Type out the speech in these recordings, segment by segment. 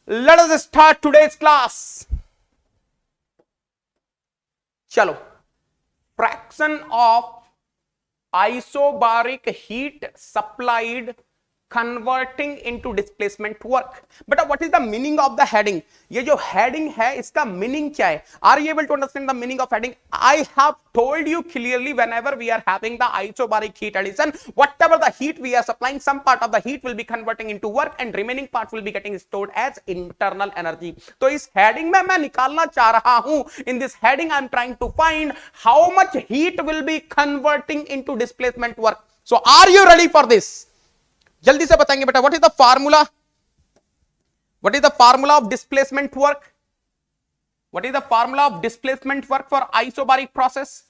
Let us start today's class. चलो, fraction of isobaric heat supplied converting into displacement work. But what is the meaning of the heading? ये जो heading है इसका meaning क्या है? Are you able to understand the meaning of heading? I have told you clearly, whenever we are having the isobaric heat addition, whatever the heat we are supplying, some part of the heat will be converting into work and remaining part will be getting stored as internal energy. तो इस heading में मैं निकालना चाह रहा हूं, in this heading I am trying to find how much heat will be converting into displacement work. So are you ready for this? जल्दी से बताएंगे बेटा, what is the formula, what is the formula of displacement work, what is the formula of displacement work for isobaric process?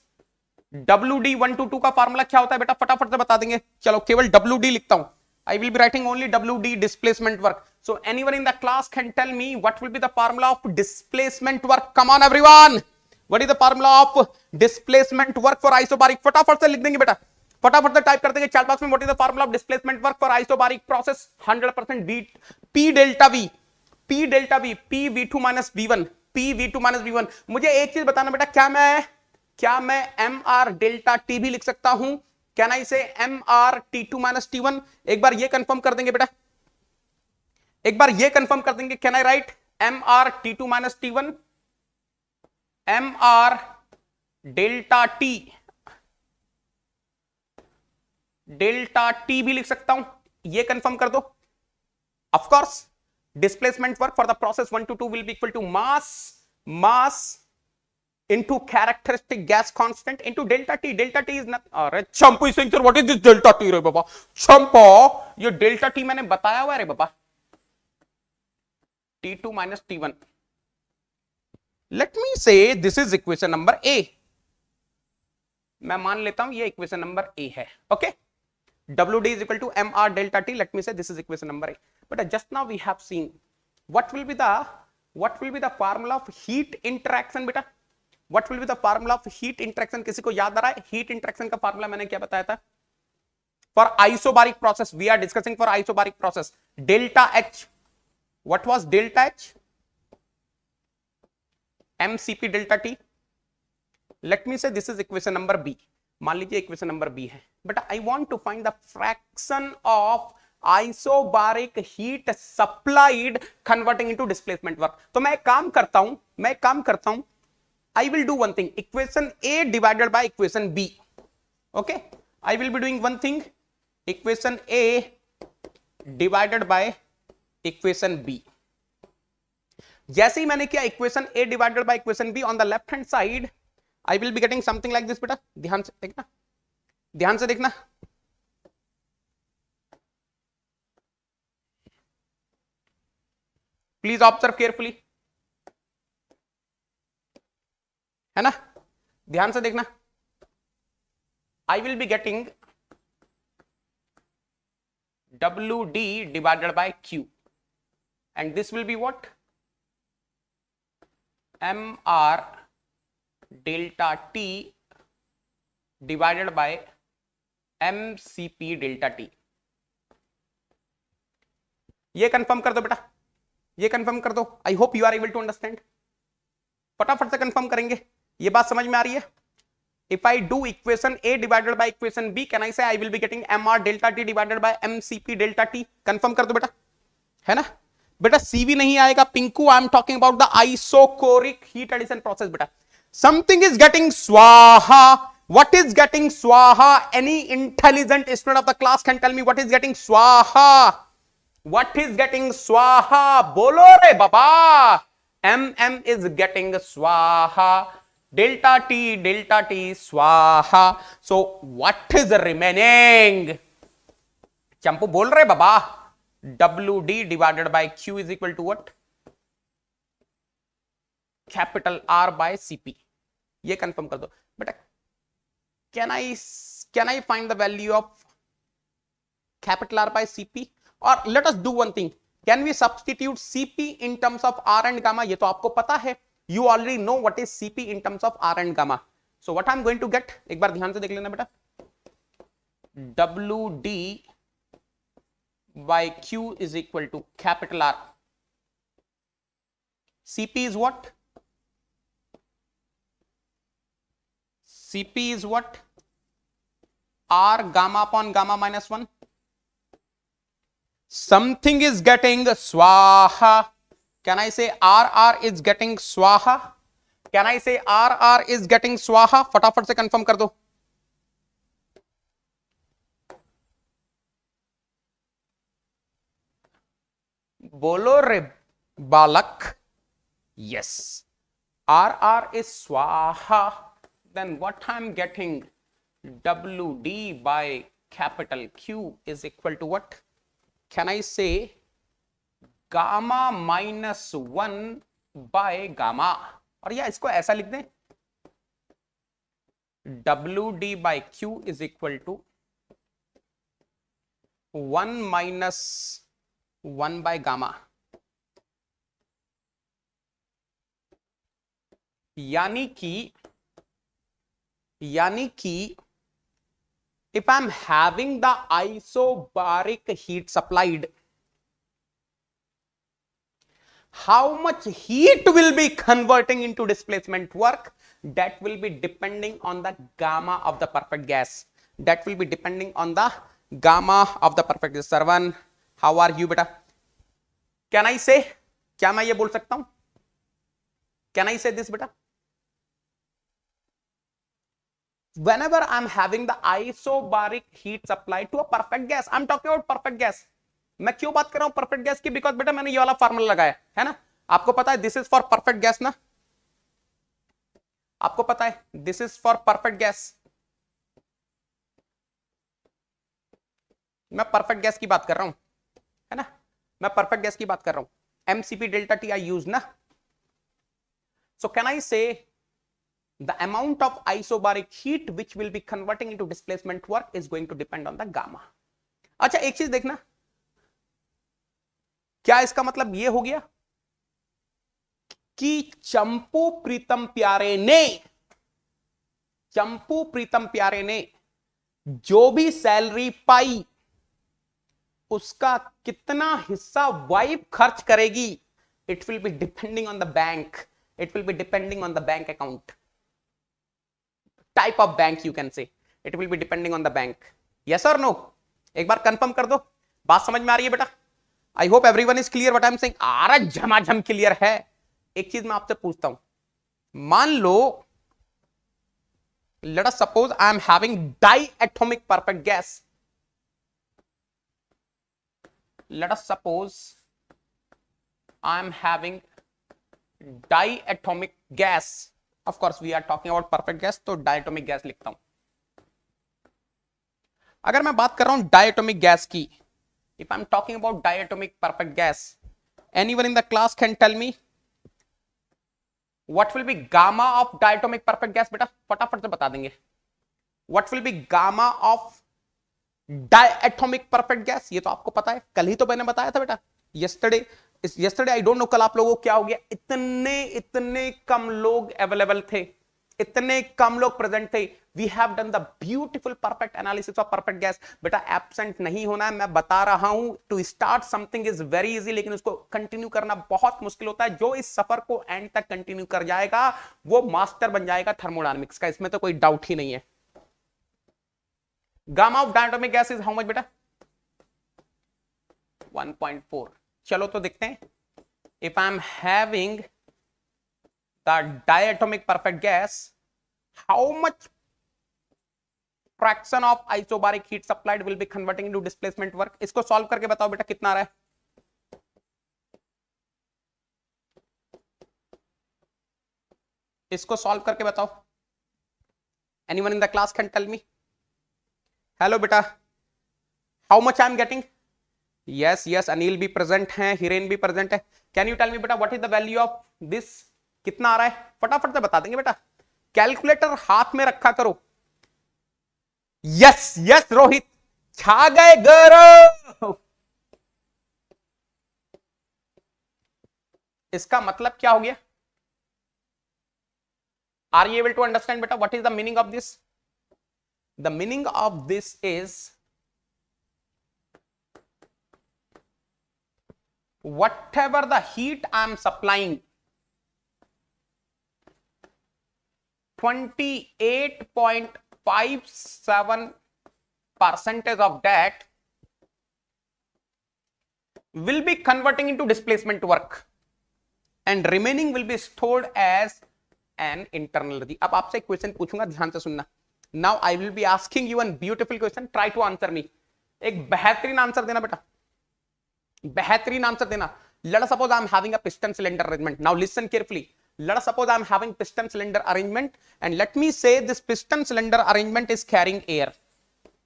WD122 का formula क्या होता है बेटा, फटाफट से बता देंगे. चलो केवल WD लिखता हूं, I will be writing only WD, displacement work. So anyone in the class can tell me what will be the formula of displacement work? Come on everyone, what is the formula of displacement work for isobaric? फटाफट से लिख देंगे बेटा, फटाफट से type कर देंगे chat box में. What is the formula of displacement work for isobaric process? 100% P delta V, P delta V, P V2 minus V1, P V2 minus V1. मुझे एक चीज बताना बेटा, क्या मैं MR डेल्टा T भी लिख सकता हूं? कैन आई से MR T2 माइनस T1? एक बार ये कंफर्म कर देंगे बेटा, एक बार ये कंफर्म कर देंगे. Can I write MR T2 minus T1, MR delta T, delta T भी लिख सकता हूं, ये कंफर्म कर दो. Of course displacement work for the process 1 to 2 will be equal to mass into characteristic gas constant into delta T. Delta T is not, अरे Champu Singh sir what is this delta T रे बाबा? चंपो, ये delta T मैंने बताया हुआ है रे बाबा, T2 minus T1. Late me से this is equation number A. मैं मान लेता हूं ये इक्वेशन नंबर ए है. Okay, WD is equal to MR delta T. Let me say this is equation number A. But just now we have seen what will be the formula of heat interaction बेटा? What will be the formula of heat interaction? किसी को याद आ रहा है heat interaction का formula मैंने क्या बताया था? For isobaric process we are discussing for isobaric process. Delta H. What was delta H? MCP delta T. Let me say this is equation number B. मान लीजिए इक्वेशन नंबर बी है बेटा. I want to find the fraction of isobaric heat supplied converting into displacement work. तो मैं एक काम करता हूं, I will do one thing, equation A divided by equation B. Okay, I will be doing one thing, equation A divided by equation B. जैसे ही मैंने किया equation A divided by equation B, on the left hand side I will be getting something like this बेटा. ध्यान से देखना, ध्यान से देखना. प्लीज ऑब्जर्व केयरफुली, है ना? ध्यान से देखना. I will be getting WD divided by Q and this will be what? MR delta T divided by MCP delta T. ये कंफर्म कर दो बेटा, ये कंफर्म कर दो. I hope you are able to understand. फटाफट से कंफर्म करेंगे. ये बात समझ में आ रही है? If I do equation A divided by equation B, can I say I will be getting MR delta T divided by MCP delta T. Confirm कर दो बेटा, है ना? बेटा CV नहीं आएगा Pinku. I am talking about the isochoric heat addition process बेटा. Something is getting swaha. What is getting swaha? Any intelligent student of the class can tell me what is getting swaha? What is getting swaha? Bolo re baba. MM is getting swaha. Delta T swaha. So what is remaining? Champu bol rahe baba. WD divided by Q is equal to what? Capital R by CP. ये confirm कर दो बेटा. Can I find the value of capital R by CP? और let us do one thing, can we substitute CP in terms of R and gamma? ये तो आपको पता है, you already know what is CP in terms of R and gamma. So what I am going to get, एक बार ध्यान से देख लेना बेटा. WD by Q is equal to capital R. Cp is what? Cp is what? R gamma upon gamma minus 1. Something is getting swaha. Can I say RR is getting swaha? Can I say RR is getting swaha? फटाफट से confirm कर दो. बोलो रे बालक. Yes. RR is swaha. Then what I'm getting? WD by capital Q is equal to what? Can I say gamma minus 1 by gamma? और या इसको ऐसा लिख दें, WD by Q is equal to 1 minus 1 by gamma. यानी कि if I'm having the isobaric heat supplied, how much heat will be converting into displacement work? That will be depending on the gamma of the perfect gas. That will be depending on the gamma of the perfect gas. Sarvan, how are you beta? Can I say, क्या मैं ये बोल सकता हूं? Can I say this beta? Whenever I'm having the isobaric heat supplied to a perfect gas, I'm talking about perfect gas. मैं क्यों बात कर रहा हूं परफेक्ट गैस की? बिकॉज बेटा मैंने ये वाला फार्मूला लगाया है ना, आपको पता है this is for perfect gas ना, आपको पता है this is for perfect gas. मैं परफेक्ट गैस की बात कर रहा हूं है ना, मैं परफेक्ट गैस की बात कर रहा हूं. MCP delta T I use ना. सो कैन आई से the amount of isobaric heat which will be converting into displacement work is going to depend on the gamma. अच्छा एक चीज देखना, क्या इसका मतलब ये हो गया कि चंपू प्रीतम प्यारे ने जो भी सैलरी पाई उसका कितना हिस्सा वाइफ खर्च करेगी? It will be depending on the bank, it will be depending on the bank account, type of bank you can say, it will be depending on the bank. Yes और no? एक बार confirm कर दो. बात समझ में आ रही है बेटा? I hope everyone is clear what I am saying. आरा झमाझम क्लियर है. एक चीज मैं आपसे पूछता हूं, मान लो let us suppose I am having diatomic perfect gas. Let us suppose I am having diatomic gas. Of course we are talking about perfect gas, तो डाइएटॉमिक गैस लिखता हूं. अगर मैं बात कर रहा हूं डाइएटॉमिक गैस की, if I'm talking about diatomic perfect gas, anyone in the class can tell me what will be gamma of diatomic perfect gas? बेटा फटाफट से बता देंगे. What will be gamma of diatomic perfect gas? ये तो आपको पता है, कल ही तो मैंने बताया था बेटा. yesterday I don't know कल आप लोगों को क्या हो गया, इतने कम लोग अवेलेबल थे, इतने कम लोग प्रेजेंट थे. We have done the beautiful perfect analysis of perfect gas. बेटा एब्सेंट नहीं होना है, मैं बता रहा हूं. To start something is very easy, लेकिन उसको कंटिन्यू करना बहुत मुश्किल होता है. जो इस सफर को एंड तक कंटिन्यू कर जाएगा वो मास्टर बन जाएगा थर्मोडायनामिक्स का, इसमें तो कोई डाउट ही नहीं है. Gamma of diatomic gas is how much बेटा? 1.4. चलो तो देखते हैं. If I am having the diatomic perfect gas, how much fraction of isobaric heat supplied will be converting into displacement work? इसको सॉल्व करके बताओ बेटा कितना आ रहा है. इसको सॉल्व करके बताओ. anyone in the class can tell me? hello बेटा, how much I am getting? yes Anil भी प्रेजेंट है, हिरेन भी प्रेजेंट है. can you tell me बेटा what is the value of this? कितना आ रहा है? फटाफट से बता देंगे बेटा. कैलकुलेटर हाथ में रखा करो. यस रोहित, छा गए गौरव. इसका मतलब क्या हो गया? Are you able to understand बेटा what is the meaning of this? The meaning of this is whatever the heat I am supplying, 28.57% of that will be converting into displacement work and remaining will be stored as an internal energy. अब आपसे एक question पूछूंगा, ध्यान से सुनना. Now I will be asking you one beautiful question. Try to answer me. एक बेहतरीन answer देना बेटा, बेहतरीन आंसर देना. Let us suppose I am having a piston cylinder arrangement. Now listen carefully. Let us suppose I am having piston cylinder arrangement, and let me say this piston cylinder arrangement is carrying air,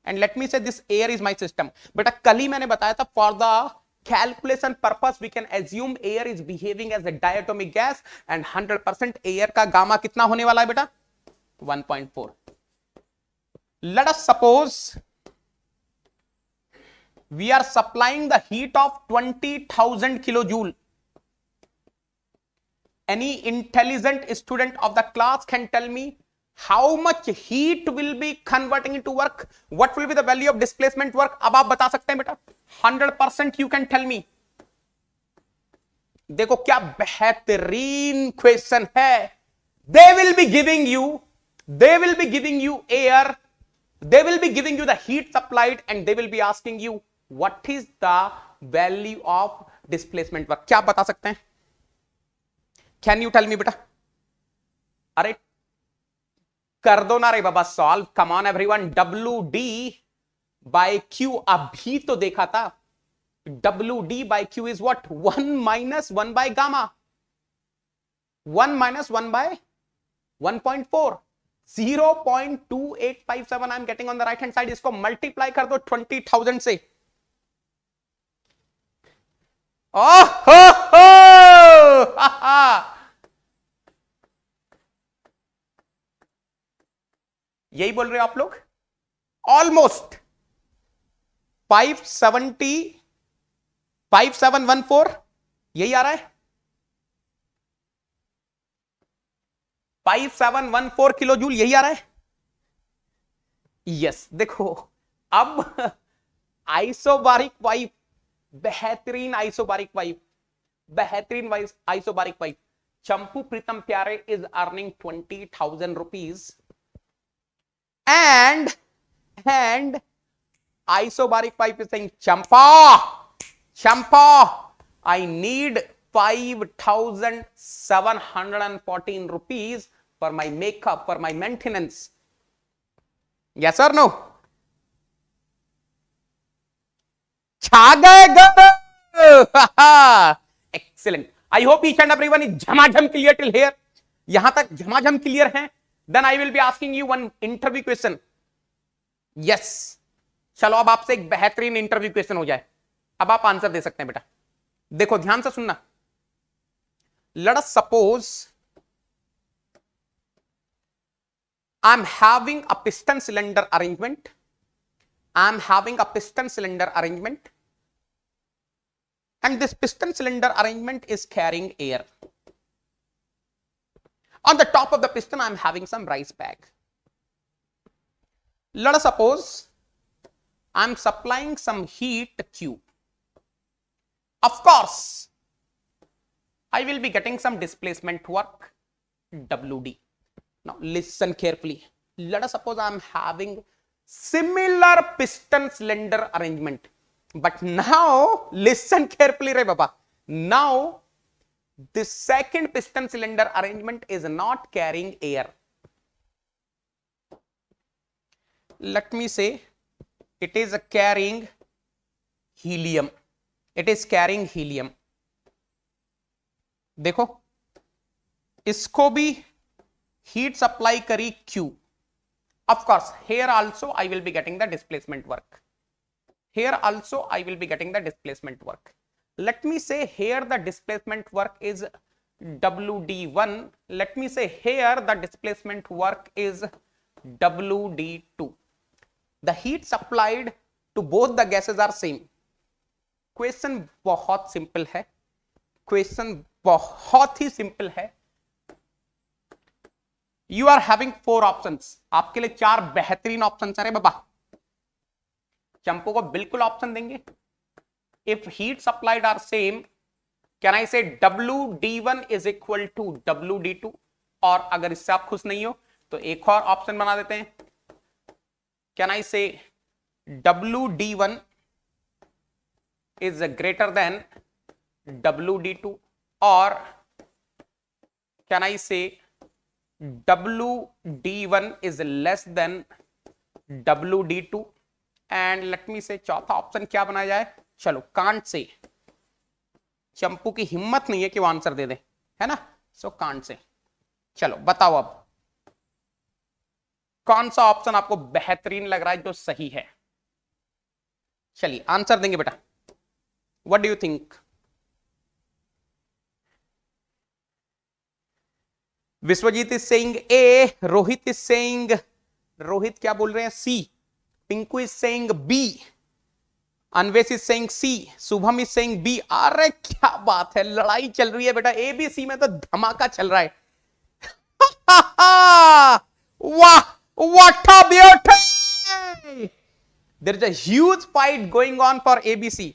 and let me say this air is my system. बेटा कल ही मैंने बताया था, for the calculation purpose we can assume air is behaving as a diatomic gas and 100% air का gamma कितना होने वाला है बेटा? 1.4. Let us suppose we are supplying the heat of 20,000 kilojoule. Any intelligent student of the class can tell me how much heat will be converting into work? What will be the value of displacement work? अब आप बता सकते हैं बेटा, 100% you can tell me. देखो क्या बेहतरीन question है. They will be giving you air, they will be giving you the heat supplied, and they will be asking you what is the value of displacement work. क्या आप बता सकते हैं? Can you tell me बेटा? अरे कर दो ना रे बाबा solve. Come on everyone. WD by Q अभी तो देखा था. WD by Q is what? 1 minus 1 by gamma. 1 minus 1 by 1.4. 0.2857 I am getting on the right hand side. इसको मल्टीप्लाई कर दो 20,000 से. ओह हो यही बोल रहे हो आप लोग? ऑलमोस्ट 5714 यही आ रहा है. 5714 किलो जूल यही आ रहा है. यस देखो अब आइसोबारिक पाइप, बेहतरीन आइसोबारिक पाइप, बेहतरीन आइसोबारिक पाइप. चंपू प्रीतम प्यारे is earning 20,000 rupees and isobaric pipe is saying champa I need 5,714 rupees for my makeup, for my maintenance. Yes or no? छा गए. Excellent. I hope each and everyone is झमाझम clear till here. यहां तक झमाझम clear है. Then I will be asking you one interview question. Yes. चलो अब आपसे एक बेहतरीन इंटरव्यू क्वेश्चन हो जाए. अब आप आंसर दे सकते हैं बेटा. देखो ध्यान से सुनना. Let us suppose I'm having a piston cylinder arrangement. I'm having a piston cylinder arrangement. And this piston cylinder arrangement is carrying air. On the top of the piston, I'm having some rice bag. Let us suppose I'm supplying some heat Q. Of course, I will be getting some displacement work WD. Now listen carefully. Let us suppose I'm having similar piston cylinder arrangement. But now listen carefully, Ray Baba. Now this second piston cylinder arrangement is not carrying air. Let me say it is carrying helium. It is carrying helium. देखो इसको भी heat supply करी Q. Of course, here also I will be getting the displacement work. Here also I will be getting the displacement work. Let me say here the displacement work is WD1. Let me say here the displacement work is WD2. The heat supplied to both the gases are same. Question बहुत simple है. Question बहुत ही simple है. You are having 4 options. आपके लिए 4 बेहतरीन option है बाबा. चंपू को बिल्कुल ऑप्शन देंगे. If heat supplied are same, can I say WD1 is equal to WD2? और अगर इससे आप खुश नहीं हो तो एक और ऑप्शन बना देते हैं, कैन आई से WD1 is greater than WD2, or can I say WD1 is less than WD2, and let me say चौथा ऑप्शन क्या बनाया जाए, चलो कांट से, चंपू की हिम्मत नहीं है कि वो आंसर दे दे, है ना, सो कांट से। चलो बताओ अब कौन सा ऑप्शन आपको बेहतरीन लग रहा है जो सही है। चलिए आंसर देंगे बेटा, what do you think. Vishwajit is saying A, Rohit is saying, Rohit क्या बोल रहे हैं, C, Pinku is saying B, Anvesh is saying C, Shubham is saying B. अरे क्या बात है, लड़ाई चल रही है बेटा, ए बी सी में तो धमाका चल रहा है। वाह, what a beauty, there is a huge fight going on for ABC।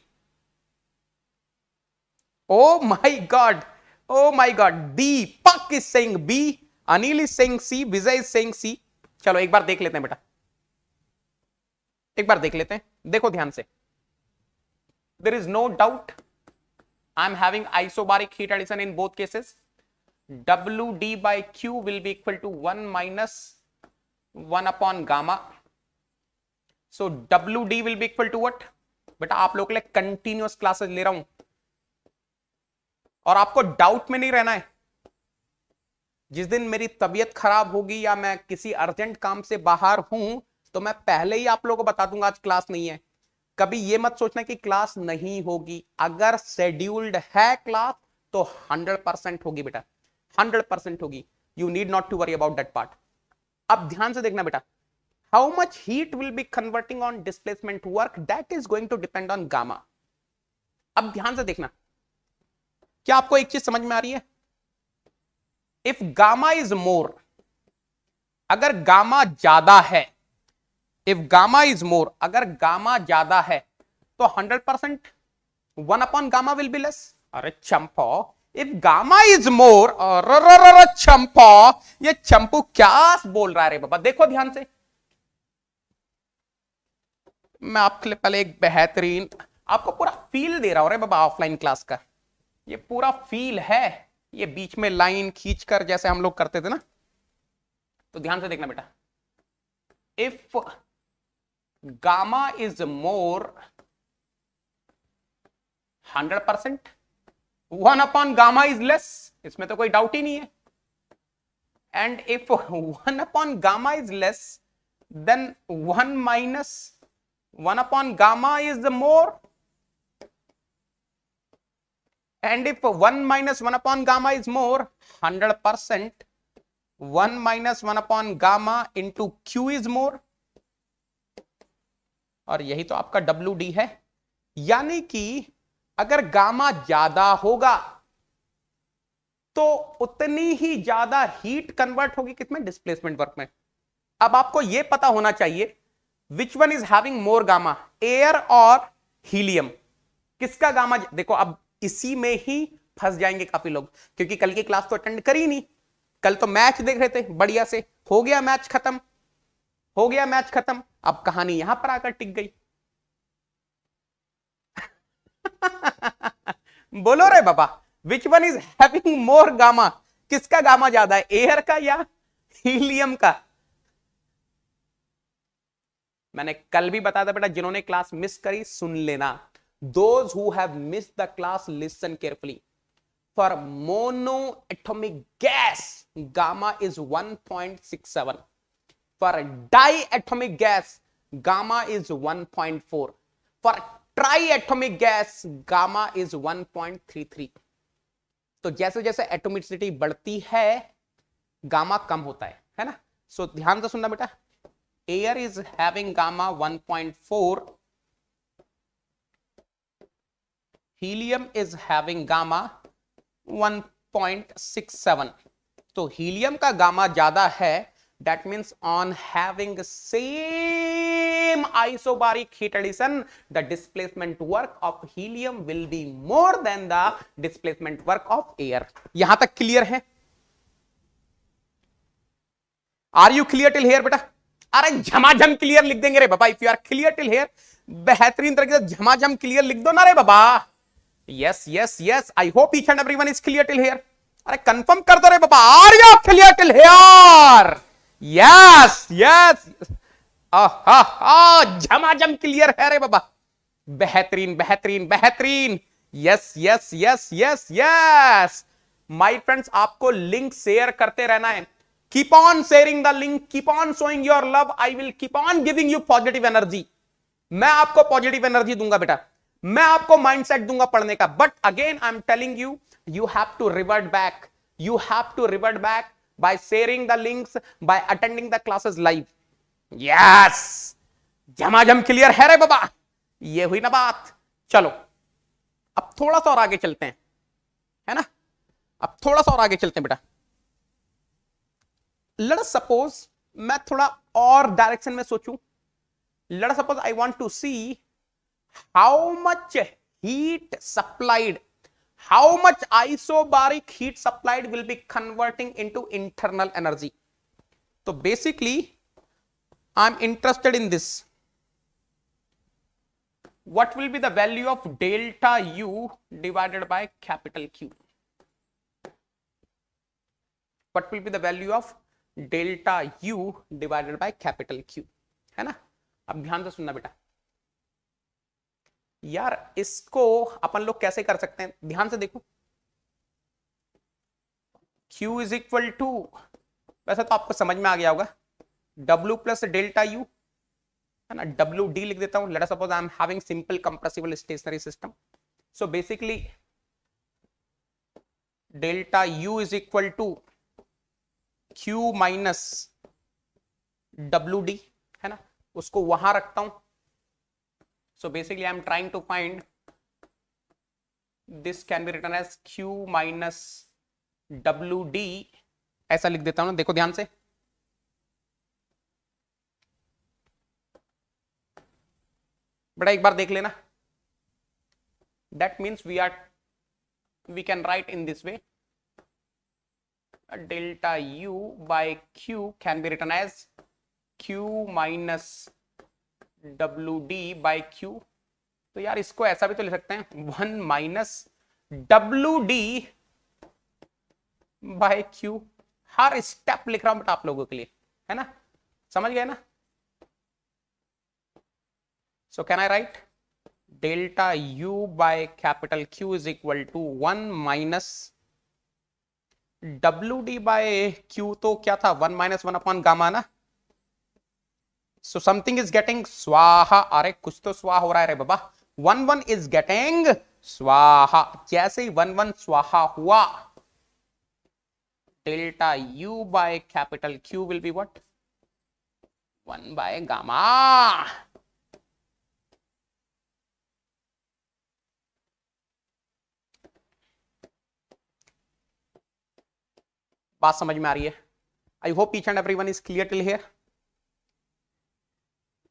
Oh my God, oh my God, Deepak is saying B, Anil is saying C, Vijay is saying C। चलो एक बार देख लेते हैं बेटा, एक बार देख लेते हैं, देखो ध्यान से। There is no doubt I am having isobaric heat addition in both cases. WD by Q will be equal to 1 minus 1 upon gamma. So WD will be equal to what? बेटा आप लोगों के लिए कंटिन्यूअस क्लासेस ले रहा हूं और आपको डाउट में नहीं रहना है। जिस दिन मेरी तबीयत खराब होगी या मैं किसी अर्जेंट काम से बाहर हूं तो मैं पहले ही आप लोगों को बता दूंगा आज क्लास नहीं है। कभी ये मत सोचना कि क्लास नहीं होगी, अगर शेड्यूल्ड है क्लास तो 100% होगी बेटा, 100% होगी। You need not to worry about that part. अब ध्यान से देखना बेटा, how much heat will be converting on displacement work, that is going to depend on gamma. अब ध्यान से देखना, क्या आपको एक चीज समझ में आ रही है? इफ गामा इज मोर, अगर गामा ज्यादा है, इफ गामा इज मोर, अगर गामा ज्यादा है तो 100% 1 upon gamma will be less. अरे चंपो, इफ गामा इज मोर, चंपो, ये चंपू क्या बोल रहा है रे बाबा। देखो ध्यान से, मैं आपके लिए पहले एक बेहतरीन आपको पूरा फील दे रहा हूं रे बाबा ऑफलाइन क्लास का। ये पूरा फील है, ये बीच में लाइन खींचकर जैसे हम लोग करते थे ना। तो ध्यान से देखना बेटा, if gamma is more 100%, 1 upon gamma is less, इसमें तो कोई डाउट ही नहीं है। And if 1 upon gamma is less, then 1 minus 1 upon gamma is the more, and if 1 minus 1 upon gamma is more, 100% 1 minus 1 upon gamma into Q is more, और यही तो आपका WD है। यानी कि अगर गामा ज्यादा होगा तो उतनी ही ज्यादा हीट कन्वर्ट होगी किसमें, डिस्प्लेसमेंट वर्क में। अब आपको यह पता होना चाहिए Which one is having more gamma, air और helium? किसका गामा, देखो अब इसी में ही फंस जाएंगे काफी लोग, क्योंकि कल की क्लास तो अटेंड करी नहीं। कल तो मैच देख रहे थे बढ़िया से, हो गया मैच खत्म, हो गया मैच खत्म, अब कहानी यहां पर आकर टिक गई। बोलो रे बाबा, which one is having more gamma, किसका गामा ज्यादा है, एयर का या हीलियम का? मैंने कल भी बताया था बेटा, जिन्होंने क्लास मिस करी सुन लेना। Those who have missed the class listen carefully. For monoatomic gas, gamma is 1.67. For diatomic gas, gamma is 1.4. For triatomic gas, gamma is 1.33. तो जैसे जैसे एटोमिसिटी बढ़ती है गामा कम होता है ना। सो ध्यान से सुनना बेटा, air is having gamma 1.4, helium is having gamma 1.67। तो हीलियम का गामा ज्यादा है, that means on having same isobaric heat addition, the displacement work of helium will be more than the displacement work of air। यहां तक clear है? Are you clear till here बेटा? अरे झमाझम क्लियर लिख देंगे रे बाबा। If you are clear till here, बेहतरीन तरीके से झमाझम क्लियर लिख दो ना रे बाबा। Yes yes yes, I hope each and everyone is clear till here. अरे कंफर्म कर दो रे बाबा, are you clear till here? Yes yes, झमाझम क्लियर है रे बाबा। बेहतरीन बेहतरीन बेहतरीन। Yes yes yes yes yes my friends, आपको लिंक शेयर करते रहना है। Keep on sharing the link, keep on showing your love, I will keep on giving you positive energy. मैं आपको पॉजिटिव एनर्जी दूंगा बेटा, मैं आपको माइंडसेट दूंगा पढ़ने का। But again I am telling you, you have to revert back, you have to revert back by sharing the links, by attending the classes live. Yes, झमाझम क्लियर है रे बाबा, ये हुई ना बात। चलो अब थोड़ा सा और आगे चलते हैं, है ना? अब थोड़ा सा और आगे चलते हैं बेटा। लेट अस सपोज, मैं थोड़ा और डायरेक्शन में सोचूं। Let us suppose I want to see how much heat supplied, how much isobaric heat supplied will be converting into internal energy. तो basically I am interested in this, what will be the value of delta U divided by capital Q? What will be the value of delta U divided by capital Q? है ना? अब ध्यान से सुनना बेटा यार, इसको अपन लोग कैसे कर सकते हैं, ध्यान से देखो। Q इज इक्वल टू, वैसे तो आपको समझ में आ गया होगा, W प्लस डेल्टा U, है ना? WD लिख देता हूं। Let us suppose I am having simple compressible stationary system, so basically delta U is equal to Q minus WD, है ना? उसको वहां रखता हूं। So basically I am trying to find, this can be written as Q minus WD, ऐसा लिख देता हूं ना, देखो ध्यान से। बेटा एक बार देख लेना, that means we can write in this way, delta U by Q can be written as Q minus WD by Q। तो यार इसको ऐसा भी तो लिख सकते हैं, 1 minus WD by Q। Her step लिख रहा हूं बेटा आप लोगों के लिए, है ना? समझ गए ना? So can I write delta U by capital Q is equal to 1 minus WD by Q, तो क्या था, 1 minus 1 upon gamma ना? So something is getting स्वाहा। अरे कुछ तो स्वाहा हो रहा है रे बाबा। 1 1 is getting स्वाहा, जैसे ही 1 1 स्वाहा हुआ, delta U by capital Q will be what? 1 by gamma। बात समझ में आ रही है? I hope each and everyone is clear till here.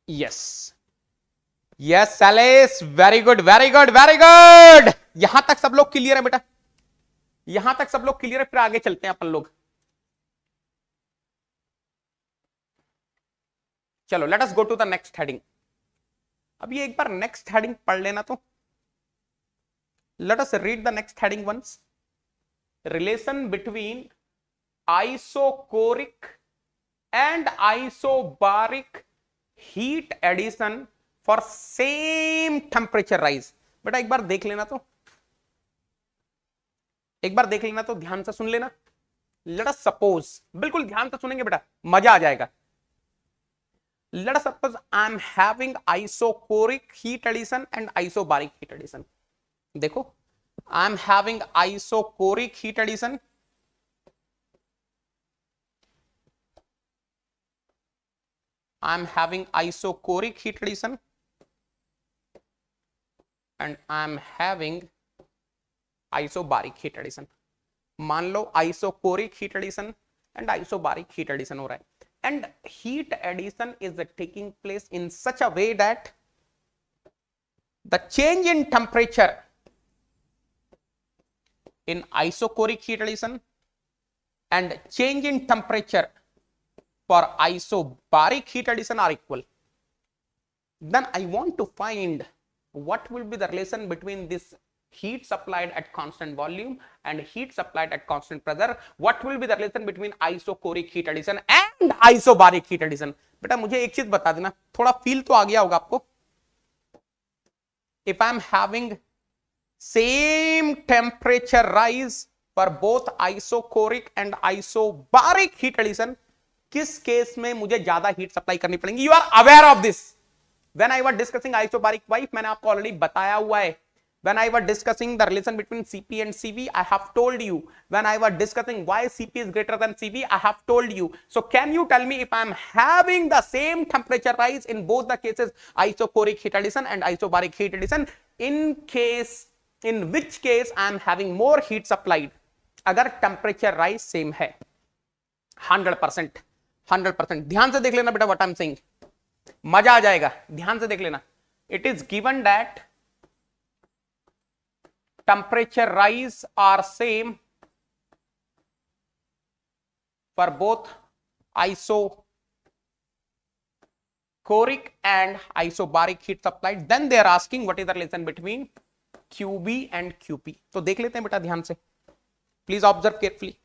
Yes yes सैलेस, very good very good very good. यहां तक सब लोग क्लियर है बेटा, यहां तक सब लोग क्लियर है। फिर आगे चलते हैं अपन लोग। चलो let us go to the next heading. अब ये एक बार नेक्स्ट हेडिंग पढ़ लेना, तो let us read the next heading once. Relation between isocoric and isobaric heat addition for same temperature rise। बेटा एक बार देख लेना, तो एक बार देख लेना, तो ध्यान से सुन लेना। लेट अस सपोज, बिल्कुल ध्यान से सुनेंगे बेटा, मजा आ जाएगा। Late us suppose I am having isocoric heat addition and isobaric heat addition। देखो आई am having isocoric heat addition I'm having isocoric heat addition and I'm having isobaric heat addition। मान लो isocoric heat addition and isobaric heat addition हो रहा है, and heat addition is taking place in such a way that the change in temperature in isocoric heat addition and change in temperature for isobaric heat addition are equal, then I want to find what will be the relation between this heat supplied at constant volume and heat supplied at constant pressure. What will be the relation between isochoric heat addition and isobaric heat addition? बेटा मुझे एक चीज बता देना, थोड़ा feel तो आ गया होगा आपको. If I am having same temperature rise for both isochoric and isobaric heat addition, किस केस में मुझे ज्यादा हीट सप्लाई करनी पड़ेगी? You are aware of this. When I was discussing isobaric pipe, मैंने आपको ऑलरेडी बताया हुआ है. When I was discussing the relation between Cp and Cv, I have told you. When I was discussing why Cp is greater than Cv, I have told you. So can you tell me if I am having the same temperature rise in both the cases, isochoric heat addition and isobaric heat addition, in which case I am having more heat supplied? अगर temperature rise same है 100%, 100%. ध्यान से देख लेना बेटा what I am saying. मजा आ जाएगा, ध्यान से देख लेना. It is given that temperature rise are same for both isochoric and isobaric heat supplied. Then they are asking what is the relation between QB and QP. तो देख लेते हैं बेटा ध्यान से. Please observe carefully.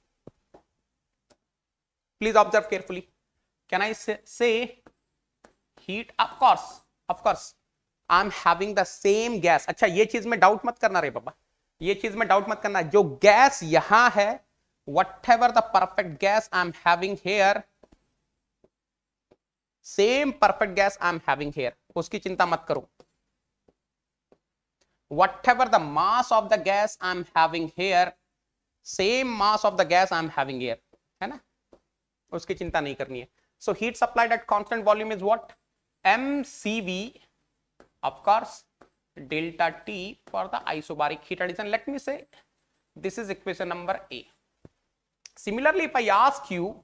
Please observe carefully. Can I say heat? Of course. I'm having the same gas. अच्छा ये चीज में डाउट मत करना रे बाबा, ये चीज में डाउट मत करना. जो गैस यहां है, whatever the perfect gas I'm having here, same perfect gas I'm having here, उसकी चिंता मत करो. Whatever the mass of the gas I'm having here, same mass of the gas I'm having here, है ना, उसकी चिंता नहीं करनी है. So heat supplied at constant volume is what? mCv, of course, delta T for the isobaric heat addition. Let me say this is equation number A. Similarly, if I ask you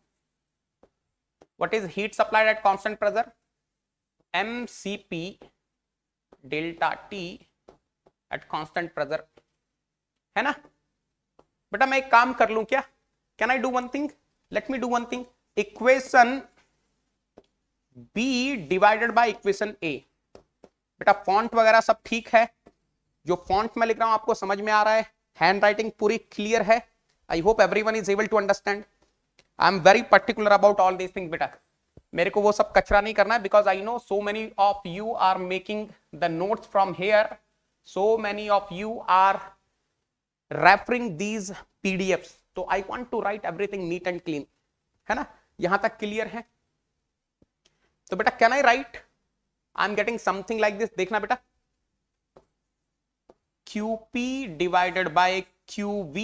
what is heat supplied at constant pressure, mCp delta T at constant pressure, है ना बेटा. मैं एक काम कर लूं क्या? Can I do one thing? Let me do one thing. Equation B divided by equation A. बेटा फॉन्ट वगैरह सब ठीक है, जो फॉन्ट में लिख रहा हूं आपको समझ में आ रहा है, हैंड राइटिंग पूरी क्लियर है. I hope everyone is able to understand. I am very particular about all these things बेटा. मेरे को वो सब कचरा नहीं करना है, because I know so many of you are making the notes from here, so many of you are referring these PDFs. तो I want to write everything neat and clean, है ना. यहां तक क्लियर है? तो बेटा can I write, I am getting something like this. देखना बेटा, QP divided by QV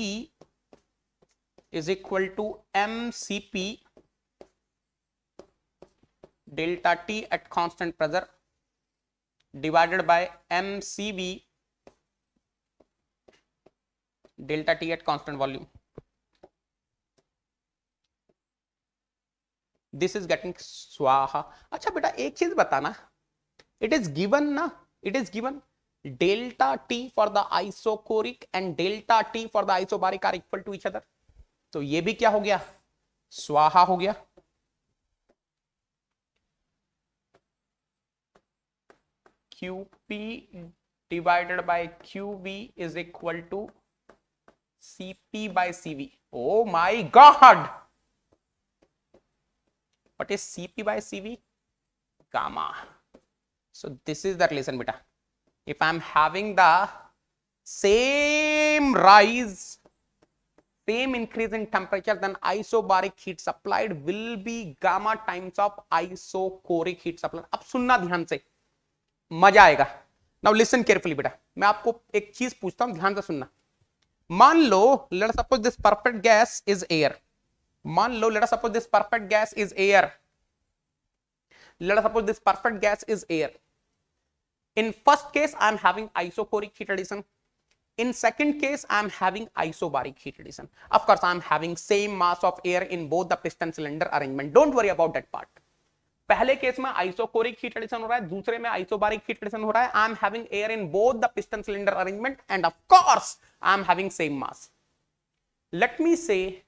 is equal to mCp delta T at constant pressure divided by mCv delta T at constant volume. This is getting स्वाहा. अच्छा बेटा एक चीज बताना, it is given ना, it is given delta T for the isochoric and delta T for the isobaric are equal to each other. तो ये भी क्या हो गया? स्वाहा हो गया. QP divided by QV is equal to CP by CV. Oh my God! What is CP by CV? Gamma. So this is the relation beta. If I am having the same rise, same increase in temperature, then isobaric heat supplied will be gamma times of isochoric heat supply. अब सुनना ध्यान से, मजा आएगा. Now listen carefully बेटा. मैं आपको एक चीज पूछता हूं, ध्यान से सुनना. मान लो, let us suppose this perfect gas is air. मान लो, let us suppose this perfect gas is air. Let us suppose this perfect gas is air. In first case, I am having isochoric heat addition. In second case, I am having isobaric heat addition. Of course, I am having same mass of air in both the piston cylinder arrangement. Don't worry about that part. पहले case में isochoric heat addition हो रहा है, दूसरे में isobaric heat addition हो रहा है. I am having air in both the piston cylinder arrangement, and of course, I am having same mass. Let me say,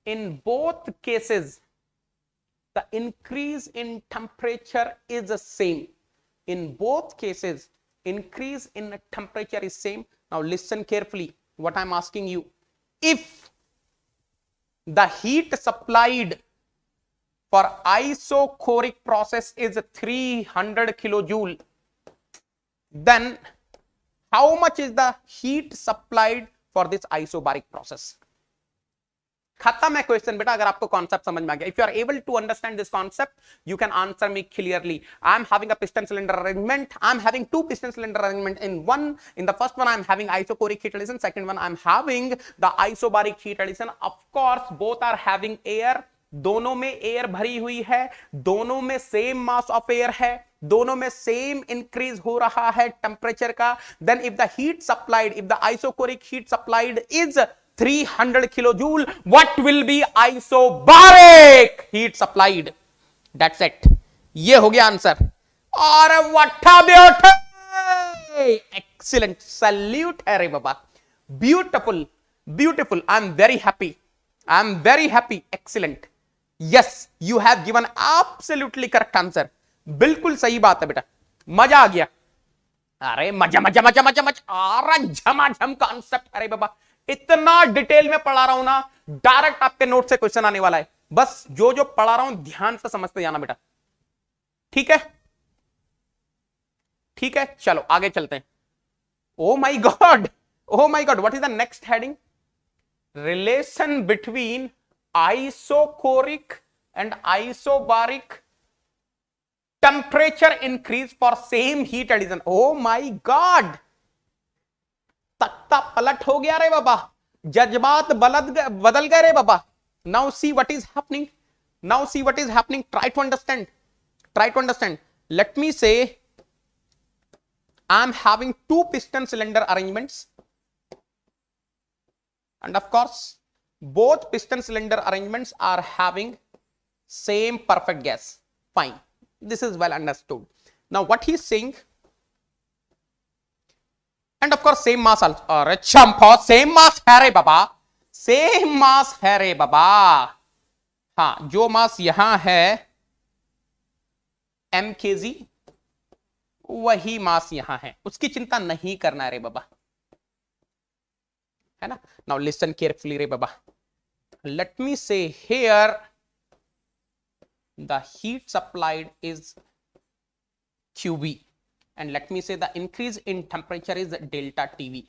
in both cases, the increase in temperature is the same. In both cases, increase in temperature is same. Now listen carefully what I'm asking you. If the heat supplied for isochoric process is 300 kilojoule, then how much is the heat supplied for this isobaric process? खत्म है question बेटा, अगर आपको concept समझ में आ गया. If you are able to understand this concept, you can answer me clearly. I am having a piston cylinder arrangement. I am having two piston cylinder arrangement in one. In the first one I am having isochoric heat addition, second one I am having the isobaric heat addition. Of course both are having air. दोनों में air भरी हुई है, दोनों में same mass of air है, दोनों में सेम इंक्रीज हो रहा है टेम्परेचर का. Then if the heat supplied, if the isochoric heat supplied is 300 kilojoule, what will be isobaric heat supplied? That's it. ये हो गया आंसर. और वट्ठा ब्यूटी, एक्सीलेंट, सैल्यूट है रे बाबा. Beautiful, beautiful. I am very happy, I am very happy. Excellent. Yes, you have given absolutely correct answer. बिल्कुल सही बात है बेटा, मजा आ गया. अरे मजा मजा मजा मजा मजा, अरे झमाझम कॉन्सेप्ट. अरे बाबा इतना डिटेल में पढ़ा रहा हूं ना, डायरेक्ट आपके नोट से क्वेश्चन आने वाला है. बस जो जो पढ़ा रहा हूं ध्यान से समझते जाना बेटा. ठीक है, ठीक है, चलो आगे चलते हैं. Oh my God, oh my God, what is the next heading? Relation between isochoric and isobaric temperature increase for same heat addition. Oh my God, तख्ता पलट हो गया रे बाबा, जज्बात बदल गए रे बाबा. Now see what is happening, now see what is happening. Try to understand, try to understand. Let me say I am having two piston cylinder arrangements and of course both piston cylinder arrangements are having same perfect gas. Fine, this is well understood. Now what he is saying, and of course same mass also. अरे चंपो, same mass है रे बाबा, same mass है रे बाबा. हाँ, जो मास यहां है mkg, वही मास यहां है, उसकी चिंता नहीं करना रे बाबा, है ना. नाउ लिसन केयरफुली रे बाबा. लेट मी से here the heat supplied is QB and let me say the increase in temperature is delta TV.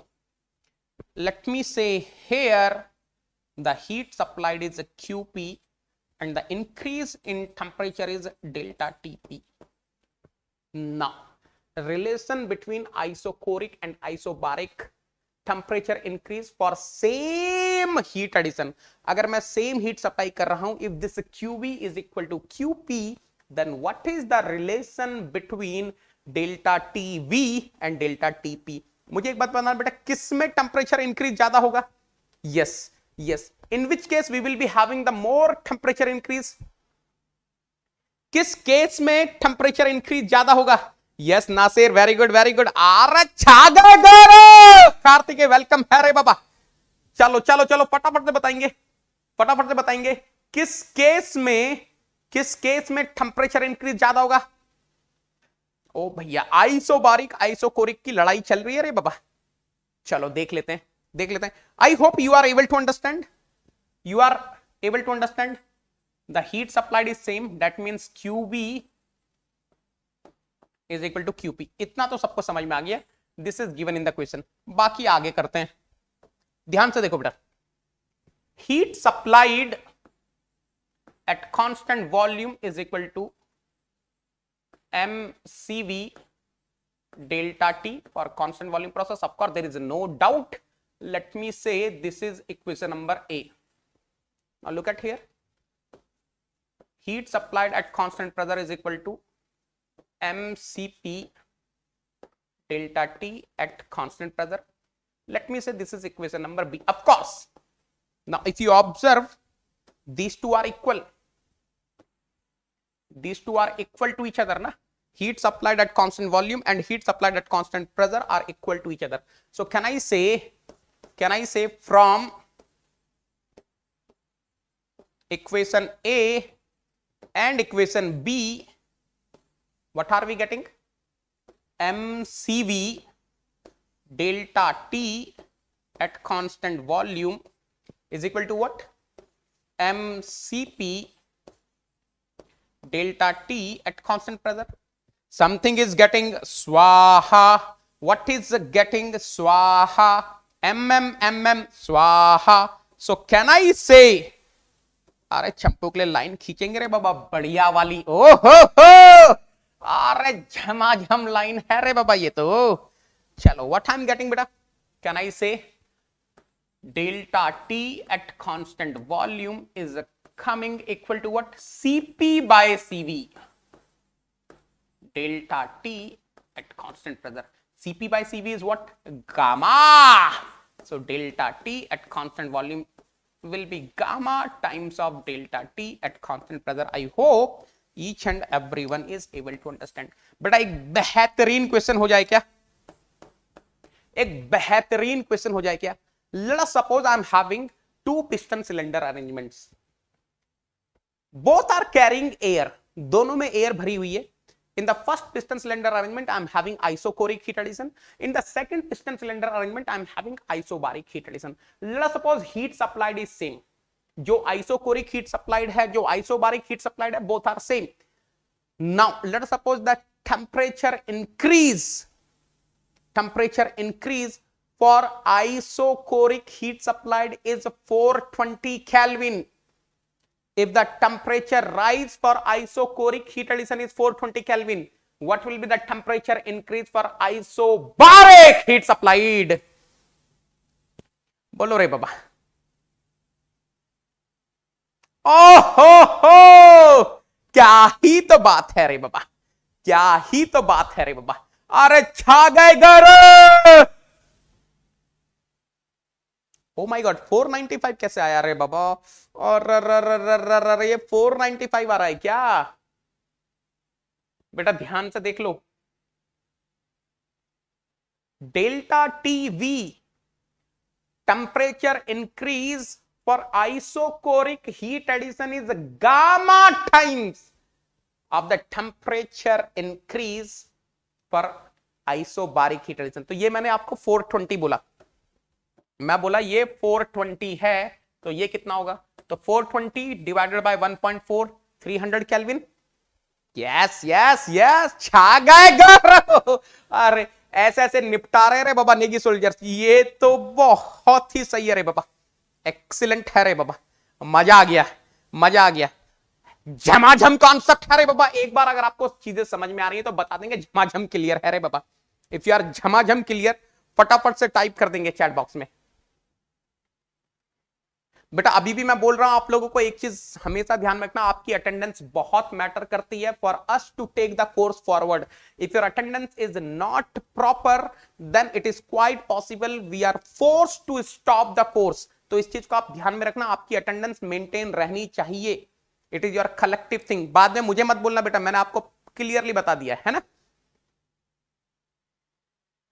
Let me say here the heat supplied is QP and the increase in temperature is delta TP. Now relation between isochoric and isobaric temperature increase for same heat addition. अगर मैं same heat supply कर रहा हूं, if this QB is equal to QP, then what is the relation between delta TV and delta TP? मुझे एक बात बताना बेटा, किस में टेम्परेचर इंक्रीज ज्यादा होगा? Yes, yes. In which case we will be having the more temperature increase? किस केस में टेम्परेचर इंक्रीज ज्यादा होगा? Yes Nasir, very good very good. अरे कार्तिक वेलकम है रे बाबा. चलो चलो चलो फटाफट से बताएंगे, फटाफट से बताएंगे किस केस में टेम्परेचर इंक्रीज ज्यादा होगा. ओ भैया, आइसोबारिक आइसोकोरिक की लड़ाई चल रही है रे बाबा. चलो देख लेते हैं, देख लेते हैं. I hope you are able to understand, you are able to understand. The heat supplied is same, that means QB is equal to QP. इतना तो सबको समझ में आ गया. This is given in the question. बाकी आगे करते हैं, ध्यान से देखो बेटा. Heat supplied at constant volume is equal to mCV delta T for constant volume process. Of course there is no doubt. Let me say this is equation number A. Now look at here. Heat supplied at constant pressure is equal to mCP delta T at constant pressure. Let me say this is equation number B. Of course, now if you observe, these two are equal. These two are equal to each other, na? Heat supplied at constant volume and heat supplied at constant pressure are equal to each other. So can I say from equation A and equation B, what are we getting? mcv delta T at constant volume is equal to what? mcp delta T at constant pressure. Something is getting swaha. What is getting swaha? mm swaha. So can I say, अरे चंपू के लिए line खींचेंगे रे बाबा बढ़िया वाली, ओ हो, अरे झमाझम लाइन है रे बाबा ये तो। चलो व्हाट आई एम गेटिंग बेटा, can I say delta T at constant volume is coming equal to what? CP by CV. Delta T at constant pressure, CP by CV is what? Gamma. So delta T at constant volume will be gamma times of delta T at constant pressure. I hope each and everyone is able to understand. बेटा एक बेहतरीन question हो जाए क्या? एक बेहतरीन question हो जाए क्या? Let us suppose I am having two piston cylinder arrangements. Both are carrying air. दोनों में एयर भरी हुई है. In the first piston cylinder arrangement, I am having isochoric heat addition. In the second piston cylinder arrangement, I am having isobaric heat addition. Let us suppose heat supplied is same. जो isochoric heat supplied है, जो isobaric heat supplied है, both are same. Now, let us suppose that temperature increase for isochoric heat supplied is 420 Kelvin. If the temperature rise for isochoric heat addition is 420 Kelvin, what will be the temperature increase for isobaric heat supplied? बोलो रे बाबा। ओहो, क्या ही तो बात है रे बाबा, क्या ही तो बात है रे बाबा। अरे छा गए घर। ओ माय गॉड, 495 कैसे आया रे बाबा? और ये 495 आ रहा है क्या? बेटा ध्यान से देख लो, delta T V temperature increase for isochoric heat addition is gamma times of the temperature increase for isobaric heat addition. तो ये मैंने आपको 420 बोला, मैं बोला ये 420 है, तो ये कितना होगा? तो 420 divided by 1.4, 300 kelvin. Yes yes yes, छा गए। अरे ऐसे ऐसे निपटा रहे रे बाबा नेगी सोल्जर्स, ये तो बहुत ही सही है रे बाबा, एक्सीलेंट है रे बाबा, मजा आ गया, मजा आ गया। झमाझम कॉन्सेप्ट है रे बाबा। एक बार अगर आपको चीजें समझ में आ रही है तो बता देंगे झमाझम क्लियर है रे बाबा। इफ यू आर झमाझम क्लियर, फटाफट से टाइप कर देंगे चैट बॉक्स में। बेटा अभी भी मैं बोल रहा हूं आप लोगों को, एक चीज हमेशा ध्यान में रखना, आपकी अटेंडेंस बहुत मैटर करती है for us to take the course forward. If your attendance is not proper then it is quite possible we are forced to stop the course. तो इस चीज को आप ध्यान में रखना, आपकी अटेंडेंस मेंटेन रहनी चाहिए। It is your collective thing. बाद में मुझे मत बोलना बेटा, मैंने आपको क्लियरली बता दिया है ना।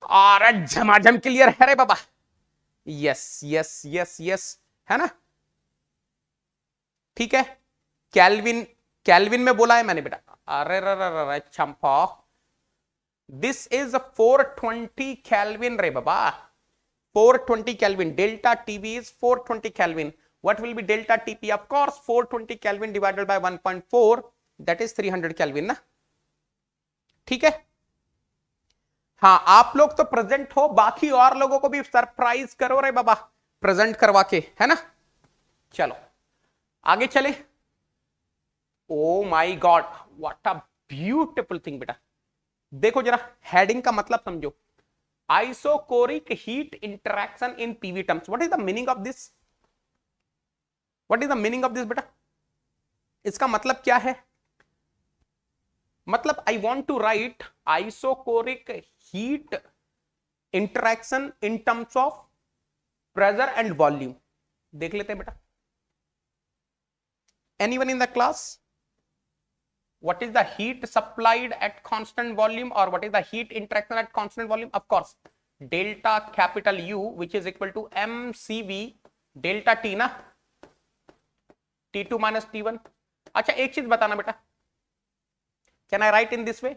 और झमाझम क्लियर है रे बाबा। यस यस यस यस, है ना, ठीक है। कैल्विन, कैल्विन में बोला है मैंने बेटा। अरे चंपा, दिस इज 420 कैल्विन रे बाबा, 420 Kelvin. Delta TB is 420 Kelvin. What will be delta TP? Of course, 420 Kelvin divided by 1.4, that is 300 Kelvin ना, ठीक है। हाँ, आप लोग तो प्रेजेंट हो, बाकी और लोगों को भी सरप्राइज करो रे बाबा प्रेजेंट करवा के, है ना। चलो आगे चले। Oh my God, what a beautiful thing बेटा। देखो जरा, हेडिंग का मतलब समझो, isochoric heat interaction in PV terms. What is the meaning of this? What is the meaning of this बेटा? इसका मतलब क्या है? मतलब I want to write isochoric heat interaction in terms of pressure and volume. देख लेते हैं बेटा। Anyone in the class? What is the heat supplied at constant volume, or what is the heat interaction at constant volume? Of course, delta capital U, which is equal to mCV delta T ना, T2 minus T1, अच्छा एक चीज बताना बेटा, can I right in this way,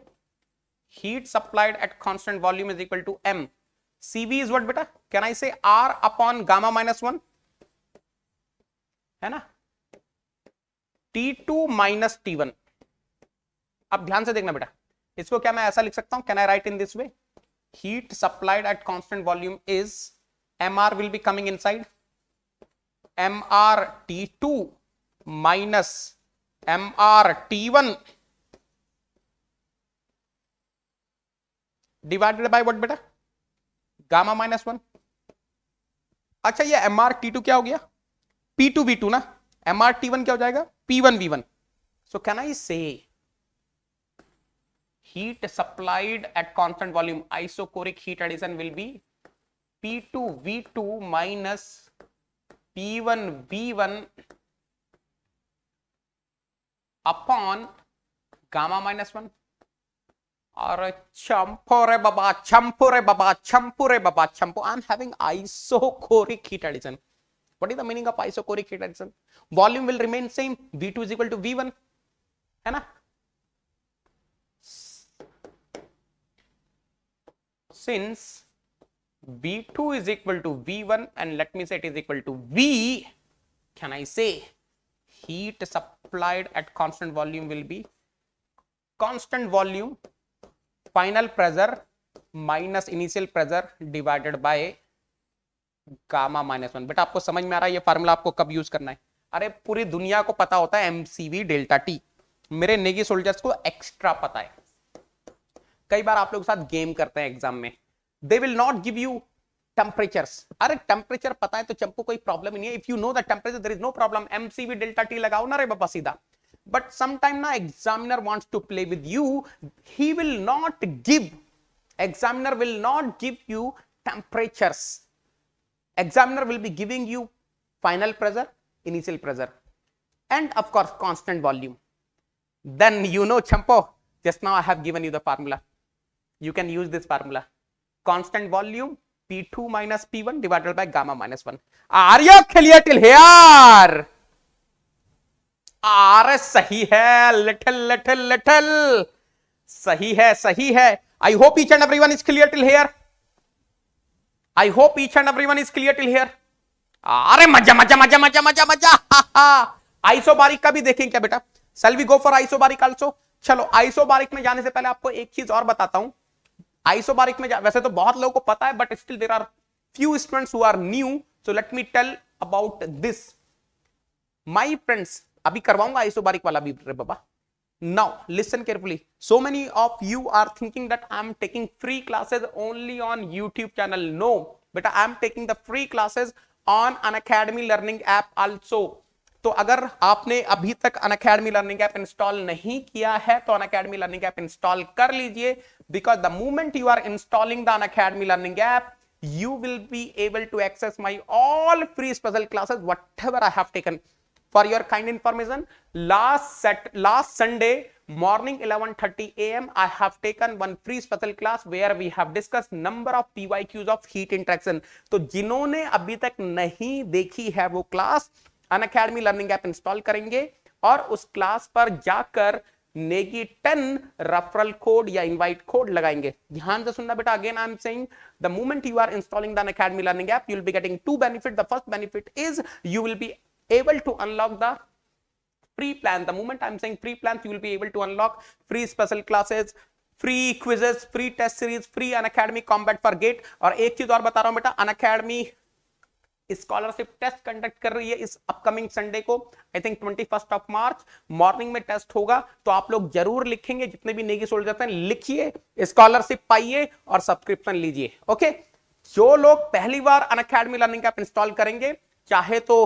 heat supplied at constant volume is equal to m, cv is what beta, can I say r upon gamma minus 1 है ना, T2 minus T1। अब ध्यान से देखना बेटा, इसको क्या मैं ऐसा लिख सकता हूं, can I right in this way, heat supplied at constant volume is mr will be coming inside, mr T2 minus mr T1 divided by what बेटा, गामा माइनस 1। अच्छा ये एम आर टी टू क्या हो गया, P two V two ना, M R T one क्या हो जाएगा, P one V one. So can I say heat supplied at constant volume isochoric heat addition will be P two V two minus P one V one upon gamma minus 1। और चंपो रे बाबा, चंपो रे बाबा, चंपो रे बाबा, चंपो, I am having isochoric heat addition. What is the meaning of isochoric heat addition, volume will remain same, V2 is equal to V1 है ना, since V2 is equal to V1 and let me say it is equal to V, can I say heat supplied at constant volume will be constant volume final pressure minus initial pressure divided by gamma minus 1। बेटा आपको समझ में आ रहा है ये formula आपको कब use करना है, अरे पूरी दुनिया को पता होता है एमसीवी डेल्टा टी, मेरे नेगी सोल्जर्स को एक्स्ट्रा पता है। कई बार आप लोग साथ गेम करते हैं एग्जाम में, they will not give you temperatures, अरे टेम्परेचर पता है तो चंपू कोई प्रॉब्लम ही नहीं है, if you know the temperature there is no problem, MCV delta T लगाओ ना रे बाबा सीधा। But sometime na examiner wants to play with you, he will not give, examiner will not give you temperatures, examiner will be giving you final pressure, initial pressure and of course constant volume। Then you know champo, just now I have given you the formula, you can use this formula, constant volume P2 minus P1 divided by gamma minus 1। Are you clear till here? अरे सही है, little little little सही है, सही है। I hope each and everyone is clear till here, I hope each and everyone is clear till here. अरे मजा मजा मजा मजा मजा मजा। आइसोबारिक का भी देखें क्या बेटा, shall we go for isobaric also. चलो आइसोबारिक में जाने से पहले आपको एक चीज और बताता हूं, आइसोबारिक में वैसे तो बहुत लोगों को पता है but still there are few students who are new, so let me tell about this my friends. अभी करवाऊंगा आइसोबारिक वाला भी रे बाबा। Now listen carefully, so many of you are thinking that I am taking free classes only on YouTube channel. No बेटा, I am taking the free classes on Unacademy learning app also. तो अगर आपने अभी तक Unacademy learning app install नहीं किया है तो अनअकैडमी लर्निंग ऐप इंस्टॉल कर लीजिए, because the moment you are installing the Unacademy learning app you will be able to access my all free special classes whatever I have taken. For your kind information, last Sunday morning 11:30 a.m. I have taken one free special class where we have discussed number of PYQs of heat interaction। तो जिन्होंने अभी तक नहीं देखी है वो class Unacademy learning app install करेंगे और उस क्लास पर जाकर नेगी 10 रेफरल कोड या इनवाइट कोड लगाएंगे। ध्यान से सुनना बेटा, again I am saying the moment you are installing the Unacademy learning app you will be getting to benefit. The first benefit is you will be able to unlock the free plan। The moment I'm saying free plans, you will be able to unlock free special classes, free quizzes, free test series, free Unacademy Combat for Gate। और एक चीज और बता रहा हूं बेटा, Unacademy scholarship test conduct कर रही है इस अपकमिंग संडे को, आई थिंक 21 मार्च मॉर्निंग में टेस्ट होगा। तो आप लोग जरूर लिखेंगे, जितने भी नेगी सोल्जर्स हैं लिखिए, स्कॉलरशिप पाइए और सब्सक्रिप्शन लीजिए। ओके, जो लोग पहली बार अनअकैडमी लर्निंग ऐप इंस्टॉल करेंगे, चाहे तो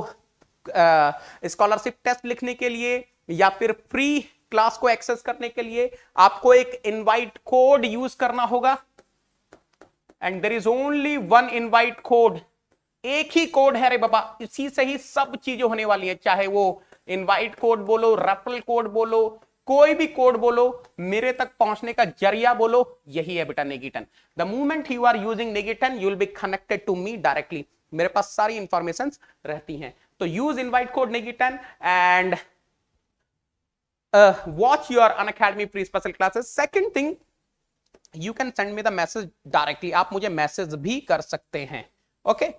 स्कॉलरशिप टेस्ट लिखने के लिए या फिर फ्री क्लास को एक्सेस करने के लिए, आपको एक इनवाइट कोड यूज करना होगा and there is only one invite code. एक ही कोड है रे बाबा, इसी से ही सब चीजें होने वाली है, चाहे वो इनवाइट कोड बोलो, रेफरल कोड बोलो, कोई भी कोड बोलो, मेरे तक पहुंचने का जरिया बोलो, यही है बेटा Negi 10। The moment you are using Negi 10 you will be connected to me directly, मेरे पास सारी इंफॉर्मेशन रहती हैं। तो use invite code Negi 10 and watch your Unacademy free special classes. Second thing, you can send me the message directly. आप मुझे message भी कर सकते हैं. Okay,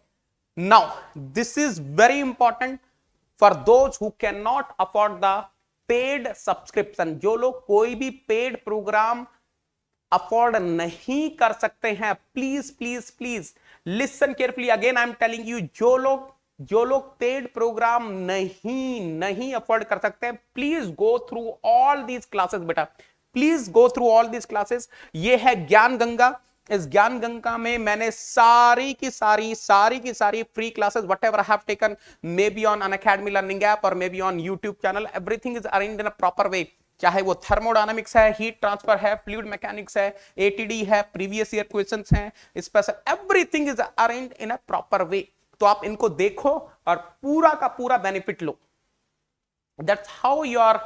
now this is very important for those who cannot afford the paid subscription. जो लोग कोई भी पेड प्रोग्राम अफोर्ड नहीं कर सकते हैं, please please please listen carefully. Again I am telling you, जो लोग पेड प्रोग्राम नहीं अफोर्ड कर सकते हैं, please go through all these classes बेटा, please go through all these classes. ये है ज्ञान गंगा. इस ज्ञान गंगा में मैंने सारी की सारी free classes whatever I have taken, maybe on Unacademy learning app और maybe on YouTube channel, everything is arranged in a proper way. चाहे वो थर्मोडायनामिक्स है, हीट ट्रांसफर है, फ्लूइड मैकेनिक्स है, एटीडी है, previous year questions हैं, special, everything is arranged in a proper way. तो आप इनको देखो और पूरा का पूरा बेनिफिट लो. That's how your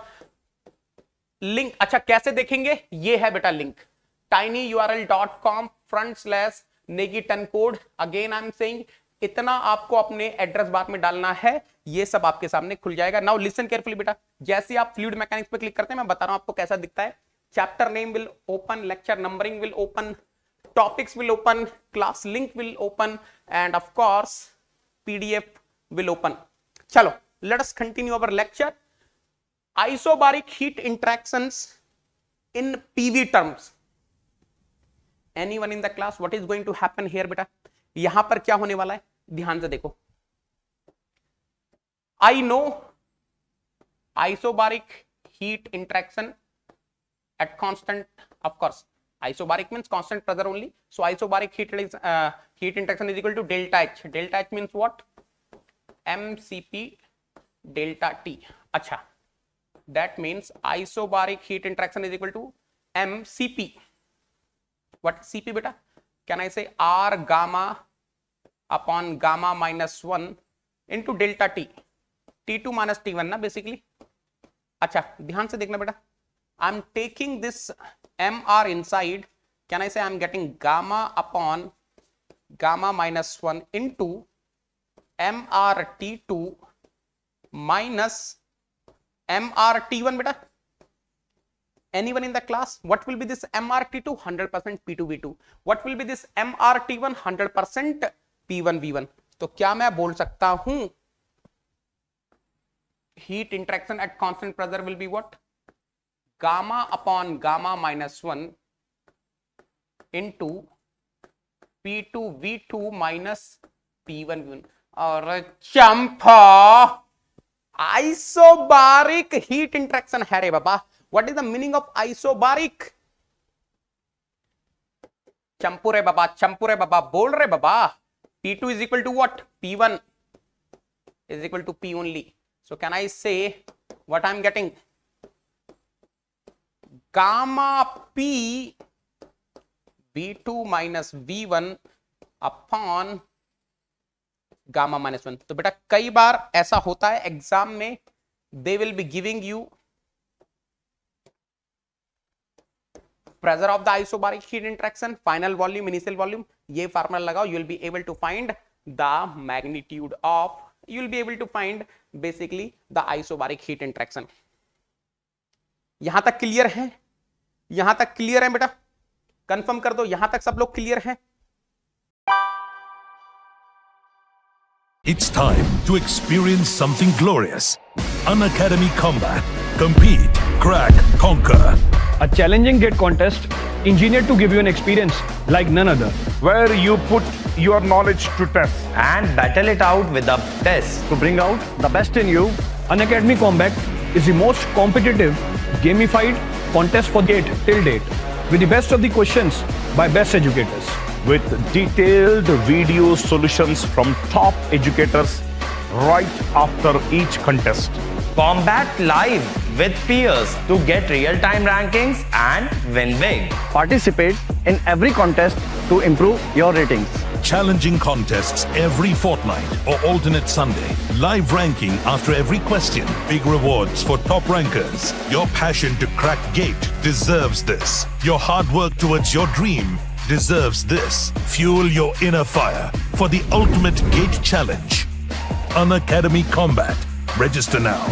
link. अच्छा, कैसे देखेंगे? ये है बेटा link, tinyurl.com/Negi10 code. Again I am saying, इतना आपको अपने एड्रेस बार में डालना है, ये सब आपके सामने खुल जाएगा. नाउ लिसन केयरफुली बेटा, जैसे आप फ्लूइड मैकेनिक्स पे क्लिक करते हैं, मैं बता रहा हूं आपको कैसा दिखता है. Chapter name will open, lecture numbering will open, topics will open, class link will open, end of course PDF will open. चलो, let us continue our lecture. Isobaric heat interactions in PV terms. Anyone in the class, what is going to happen here बेटा? यहां पर क्या होने वाला है, ध्यान से देखो. I know isobaric heat interaction at constant, of course. Isobaric means constant pressure only. So isobaric heat interaction is equal to delta H. Delta H means what? mCp delta T. अच्छा, that means isobaric heat interaction is equal to mCp. What is Cp beta? Can I say R gamma upon gamma minus 1 into delta T? T2 minus T1 ना basically. अच्छा, ध्यान से देखना बेटा. I'm taking this MR inside. Can I say I'm getting gamma upon gamma minus 1 into MRT2 minus MRT1 beta? Anyone in the class? What will be this MRT2? 100% P2V2. What will be this MRT1? 100% P1V1. तो क्या मैं बोल सकता हूं, heat interaction at constant pressure will be what? Gamma upon gamma minus 1 into P2V2 minus P1V1. और चंपा, isobaric heat interaction है रे बाबा. What is the meaning of isobaric? चंपू रे बाबा, बोल रे बाबा. P2 is equal to what? P1 is equal to P only. So can I say what I'm getting? Gamma P V2 minus V1 upon gamma minus 1. तो बेटा कई बार ऐसा होता है exam में, they will be giving you pressure of the isobaric heat interaction, final volume, initial volume. ये formula लगाओ, you will be able to find the magnitude of, you will be able to find basically the isobaric heat interaction. यहां तक clear है? यहां तक clear है बेटा? Confirm कर दो, यहां तक सब लोग क्लियर हैं? It's time to experience something glorious. Unacademy Combat. Compete, crack, conquer. A challenging gate contest engineered to give you an experience like none other. Where you put your knowledge to test. And battle it out with the best. To bring out the best in you, Unacademy Combat is the most competitive, gamified contest for gate till date, with the best of the questions by best educators. With detailed video solutions from top educators right after each contest. Combat live with peers to get real-time rankings and win big. Participate in every contest to improve your ratings. Challenging contests every fortnight or alternate Sunday. Live ranking after every question. Big rewards for top rankers. Your passion to crack gate deserves this. Your hard work towards your dream deserves this. Fuel your inner fire for the ultimate gate challenge. Unacademy Combat. Register now.